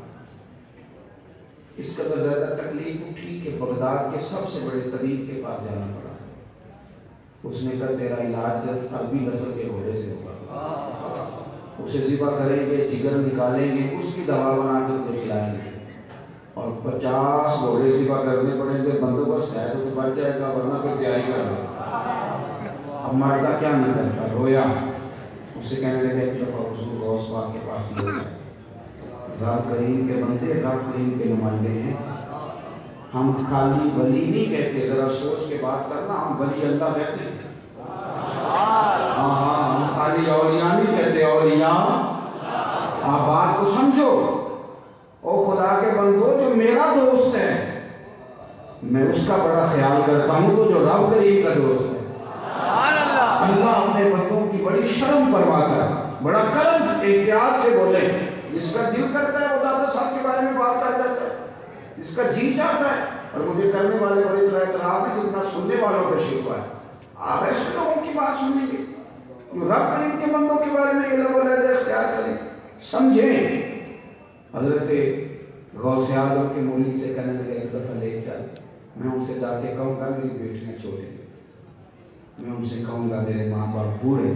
اس کا زیادہ تکلیف اٹھی کہ بغداد کے سب سے بڑے طبیب کے پاس جانا پڑا۔ اس نے کہا تیرا علاج صرف عربی نسل کے گھوڑے سے ہوگا، اسے ذبح کریں گے، جگر نکالیں گے، اس کی دوا بنا کے اسے کھلائیں گے، اور 50 گھوڑے ذبح کرنے پڑیں گے، بندوبست ہے تو بچ جائے گا، ورنہ پھر تیاری کر لو۔ اب مردہ کیا نہیں کرتا، رویا۔ اسے کہنے لگے ایک دفعہ حضور غوث پاک کے پاس لے گئے، رب کریم کے بندے، رب کریم کے نمائندے ہیں، ہم خالی ولی نہیں کہتے، ذرا سوچ کے بات کرنا، ہم ولی اللہ کہتے ہیں۔ ہم خالی اولیاء نہیں کہتے، اولیاء۔ آپ بات کو سمجھو، او خدا کے بندو، جو میرا دوست ہے میں اس کا بڑا خیال کرتا ہوں، تو جو رب کریم کا دوست ہے اللہ اپنے بندوں کی بڑی شرم پروا کر، بڑا کرم احتیاط سے بولے۔ جس کا دل کرتا ہے وہ دادا صاحب کے بارے میں بات کر جاتا ہے، جس کا جی چاہتا ہے، اور مجھے کرنے والے بڑے اعتراف ہے جتنا سننے والوں کا شکوہ ہے۔ آپ ایسے لوگوں کی بات سنیں گے جو رب کریم کے بندوں کے بارے میں یہ لوگ علیحدہ اختیار کریں، سمجھیں۔ حضرت غوث اعظم کے مرید سے کہنے لگے ایک دفعہ لے چل، میں ان سے جا کے کہوں گا میری بیٹیاں چھوٹے، میں ان سے کہوں گا میرے ماں باپ بوڑھے،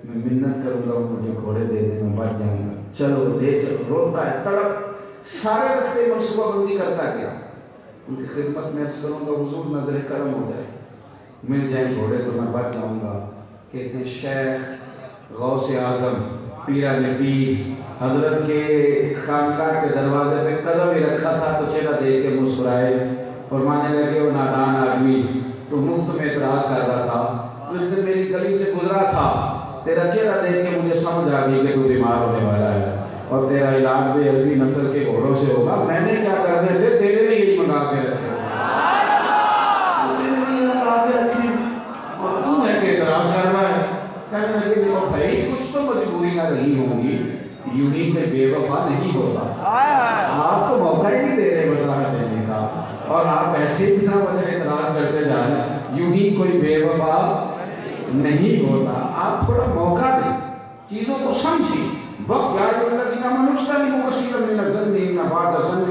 میں منت کروں گا مجھے گھوڑے دے دیں، میں بچ جاؤں گا، چلو دے چلو۔ روتا ہے، تڑپ، سارے رستے منصوبہ بندی کرتا گیا۔ ان کی خدمت میں عرض کروں گا حضور نظر کرم ہو جائے، مل جائیں گھوڑے تو میں بچ جاؤں گا۔ کہتے ہیں شیخ غوث اعظم پیرا نبی حضرت کے خانقاہ کے دروازے پہ قدم ہی رکھا تھا تو چہرہ دیکھ کے مسکرائے، فرمانے لگے وہ نادان آدمی، تو مفت میں اعتراض کر رہا تھا، تو جس دن میری گلی سے گزرا تھا، تیرا چہرہ دیکھ کے مجھے سمجھ آ گئی کہ تو بیمار ہونے والا ہے اور تیرا علاج بھی عربی نسل کے گھوڑوں سے ہوگا۔ میں نے کیا کرنے تھے، تیرے لیے ہی منگا کے رکھے، تیرے لیے منگا کے رکھے، اور تو ہے کہ اعتراض کر رہا ہے۔ یوں ہی کوئی بے وفا نہیں ہوتا. آپ تو موقع ہی نہیں دے رہے وضاحت دینے کا، اور آپ ایسے ہی اتنا وجہ اعتراض کرتے جا رہے ہیں. یوں ہی کوئی بے وفا نہیں ہوتا. آپ تھوڑا موقع دیں، چیزوں کو سمجھیں. وقت یاد اللہ منوشتا نہیں مبشرا من الذنب نہ بعد ذنب.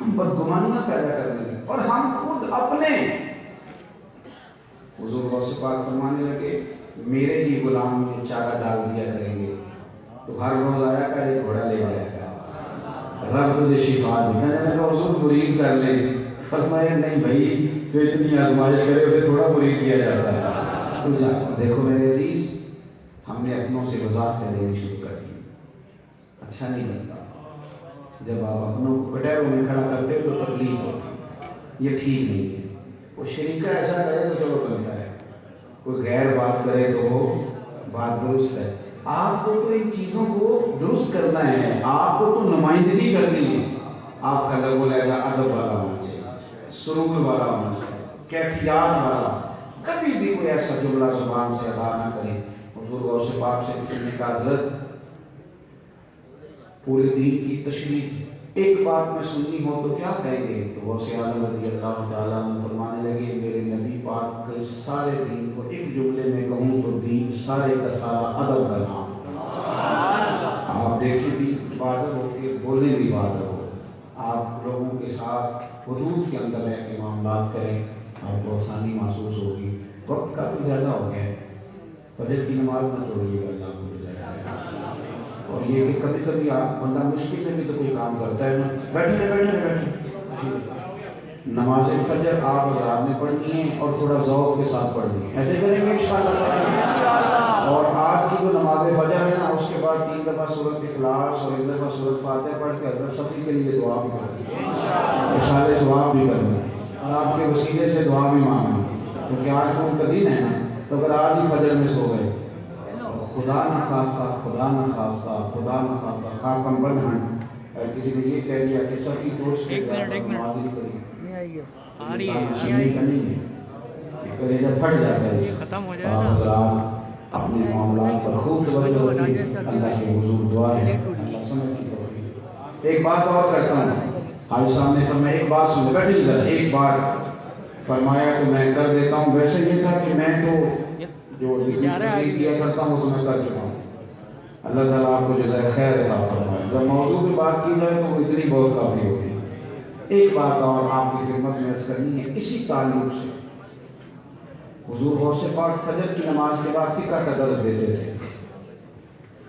ہم بدگمانیاں پیدا کر رہے ہیں اور ہم خود اپنے. حضور غوث پاک فرمانے لگے میرے ہی غلام میں چارہ ڈال دیا کریں گے تو ہر روز آیا کر ایک گھوڑا لے آیا کر رب تجھے شفا دی. میں نے کہا حضور مرید کر لیں. فرمایا نہیں بھائی جو اتنی آزمائش کرے اسے تھوڑا مرید کیا جاتا ہے. تو دیکھو میرے عزیز، ہم نے اپنوں سے وضاحت دینی شروع کر دی. اچھا نہیں لگتا جب آپ اپنوں کو پٹیروں میں کھڑا کرتے تو تکلیف ہوتی، یہ ٹھیک نہیں ہے. وہ شریکہ ایسا کرے تو چلو بنتا ہے، کوئی غیر بات کرے تو وہ بات درست ہے. آپ کو تو ان چیزوں کو درست کرنا ہے، آپ کو تو نمائندگی کرنی ہے. آپ کا لب و لہجہ ادب والا ہونا چاہیے، سرور والا ہونا چاہیے، کیفیات والا. کبھی بھی کوئی ایسا جملہ زبان سے ادا نہ کرے. حضور غوث پاک سے پوچھنے کا حضرت پورے دین کی تشریح ایک بات میں سننی ہو تو کیا کہیں گے؟ تو غوث اعظم رضی اللہ تعالیٰ عنہ فرمانے لگے میرے نبی پاک کے سارے دین کو ایک جملے میں کہوں تو دین سارے کا سارا ادب کا نام. آپ دیکھیں بھی عبادت ہو کے بولنے بھی عبادت ہو. آپ لوگوں کے ساتھ حدود کے اندر رہ کے معاملات کریں، آپ کو آسانی محسوس ہوگی. وقت کافی زیادہ ہو گیا ہے، فجر کی نماز نہ چھوڑیے گا اللہ کو. اور یہ کہ کبھی کبھی آپ بندہ مشکل میں بھی تو کوئی کام کرتا ہے نا، بیٹھے نماز فجر آپ حضرات نے پڑھنی ہے اور تھوڑا ذوق کے ساتھ پڑھنی ہے. ایسے کریں گے انشاءاللہ. اور آج کی جو نماز فجر ہے نا اس کے بعد 3 دفعہ سورۃ اخلاص اور 1 دفعہ سورۃ فاتحہ پڑھ کے حضرت شفیع کے لیے دعا بھی کرنی ہے، اشارے ثواب بھی کرنا ہے، اور آپ کے وسیلے سے دعا بھی مانگنا ہے. کیونکہ آج کون کا دن ہے نا، تو اگر آج ہی فجر میں سو گئے خدا نہ خواستہ خدا نہ خواستہ خدا نہ خواستہ خاکم بن ہیں اور کسی نے یہ کہہ لیا کہ سب کی دوست کے معادل کری کلیجہ پھٹ جاتا ہے. حضرات اپنے معاملات پر خوب توجہ رکھیں. اللہ کے حضور دعا ہے اللہ سمجھ کی توفیق. ایک بات اور کرتا ہوں، حاجی صاحب نے فرمایا ایک بات سن بیٹھے ادھر. ایک بات فرمایا تو میں کر دیتا ہوں. ویسے یہ تھا کہ میں تو جو کیا کرتا ہوں تو میں کر چکا ہوں. اللہ تعالیٰ آپ کو جزائے خیر عطا فرمائے. جب موضوع کی بات کی جائے تو وہ اتنی بہت کافی ہوتی ہے. ایک بات اور آپ کی خدمت میں عرض کرنی ہے اسی تعلق سے. حضور غوث پاک فجر کی نماز کے بعد فقہ کا درس دیتے تھے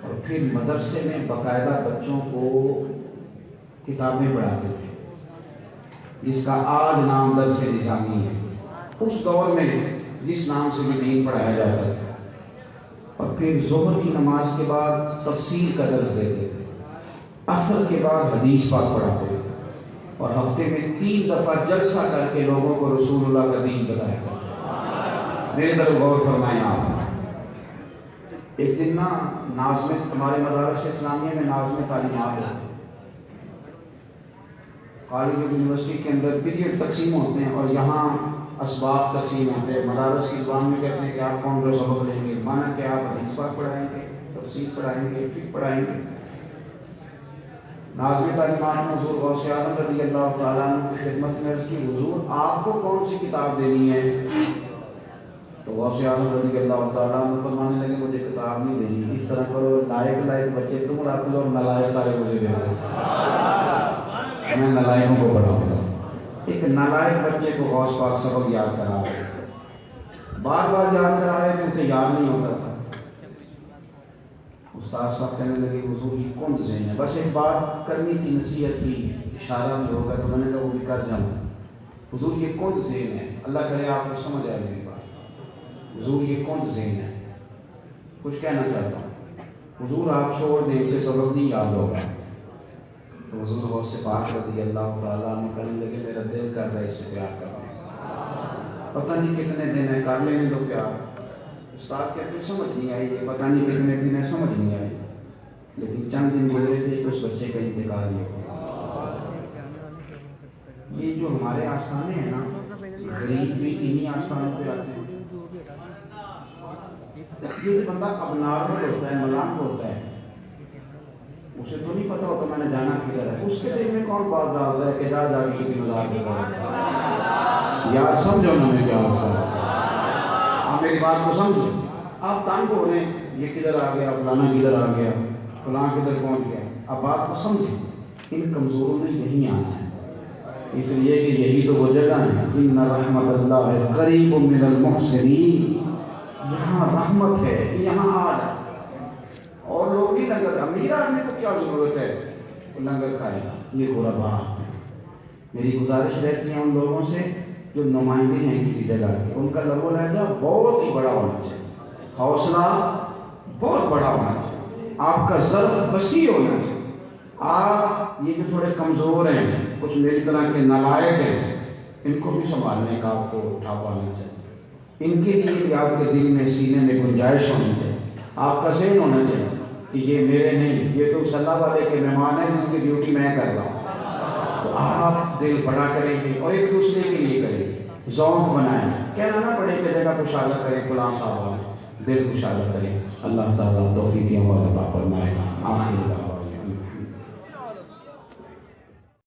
اور پھر مدرسے میں باقاعدہ بچوں کو کتابیں پڑھاتے تھے جس کا آج نام درس نظامی ہے. اس دور میں جس نام سے بھی دین پڑھایا جاتا تھا. اور پھر ظہر کی نماز کے بعد تفسیر کا درس دیتے تھے. عصر کے بعد حدیث پاک پڑھاتے تھے اور ہفتے میں 3 دفعہ جلسہ کر کے لوگوں کو رسول اللہ کا دین بتایا تھا. میرے طرف غور فرمائیں آپ. ایک دن نا ناظم ہمارے مدارس اسلامیہ میں ناظم تعلیمات ہے. کالج یونیورسٹی کے اندر پیریڈ تقسیم ہوتے ہیں اور یہاں اسباق تقسیم ہوتے ہیں. مدارس کی زبان میں کہتے ہیں کہ آپ کون سا سبق لیں گے. مانا کہ آپ حدیث پاک پڑھائیں گے، تفسیر پڑھائیں گے، فقہ پڑھائیں گے. ناظم تعلیمات میں حضور غوث اعظم رضی اللہ تعالیٰ عنہ کی خدمت میں عرض کی حضور آپ کو کون سی کتاب دینی ہے؟ تو غوث اعظم رضی اللہ تعالیٰ عنہ فرمانے لگے مجھے کتاب نہیں دینی. اس طرح کرو لائق بچے تم رکھ لو اور نالائق سارے مجھے دے دو، میں نالائقوں کو پڑھاؤں گا. ایک نالائق بچے کو غوث پاک سبق یاد کرا رہے، بار بار یاد کرا رہے کیونکہ یاد نہیں ہوتا تھا. استاد صاحب کہنے لگے حضور یہ کون ذہن ہے. بس ایک بات کرنی کی نصیحت کی اشارہ بھی ہوگا تو میں نے کہا وہ بھی کر جاؤں. حضور یہ کون ذہن ہے؟ اللہ کرے آپ کو سمجھ آئے میری بات. حضور یہ کون ذہن ہے؟ کچھ کہنا چاہتا ہوں. حضور آپ چھوڑ دیں اسے سبق نہیں یاد ہوگا. تو حضور غوث پاک رضی اللہ تعالیٰ عنہ کہنے لگے میرا دل کر رہا ہے اس سے پیار کرنا. پتہ نہیں کتنے دن ہے کر لینے دو پیار. استاد کہتے سمجھ نہیں آئی، یہ پتہ نہیں کتنے دن ہے سمجھ نہیں آئی، لیکن چند دن گزرے تھے کہ اس بچے کا انتقال ہو گیا. یہ جو ہمارے آستانے ہیں نا غریب بھی انہی آستانوں پہ آتے ہیں. یہ بندہ اب نارمل ہوتا ہے، ملانگ ہوتا ہے اسے تو نہیں پتا ہوتا میں نے جانا کدھر ہے، اس کے دل میں کون بات ڈالتا ہے کہ جا جا کے کتنی مزار کے یار سمجھو نا میں کیا ہوتا آپ میری بات کو سمجھو. آپ تنگ ہو رہے ہیں یہ کدھر آ گیا، فلانا کدھر آ گیا، فلاں کدھر پہنچ گیا. اب بات کو سمجھیں، ان کمزوروں میں یہی آنا ہے، اس لیے کہ یہی تو وہ جگہ ہے ان رحمت اللہ قریب من المحسنین. یہاں رحمت ہے، یہاں آ جائے. اور لوگ بھی لنگر، امیر آدمی کو کیا ضرورت ہے لنگر کھائے، یہ غربا. میری گزارش رہتی ہے ان لوگوں سے جو نمائندے ہیں کسی جگہ کے، ان کا لب و لہجہ بہت ہی بڑا ہونا چاہیے، حوصلہ بہت بڑا ہونا چاہیے، آپ کا ظرف وسیع ہونا چاہیے. آپ یہ جو تھوڑے کمزور ہیں، کچھ میری طرح کے نالائق ہیں، ان کو بھی سنبھالنے کا آپ کو اٹھا پانا چاہیے. ان کے لیے بھی آپ کے دل میں سینے میں گنجائش ہونی چاہیے، آپ کا ذہن ہونا چاہیے کہ یہ میرے نہیں، یہ تو صلی اللہ علیہ کے مہمان ہیں جس کی ڈیوٹی میں کر رہا ہوں. تو آپ دل بڑا کریں گے اور ایک دوسرے کے لیے کریں گے، ذوق بنائیں. کہنا نہ پڑے کہ جگہ کشادہ کریں، فلاں صاحب دل کشادہ کریں. اللہ تعالیٰ توفیق عطا فرمائے.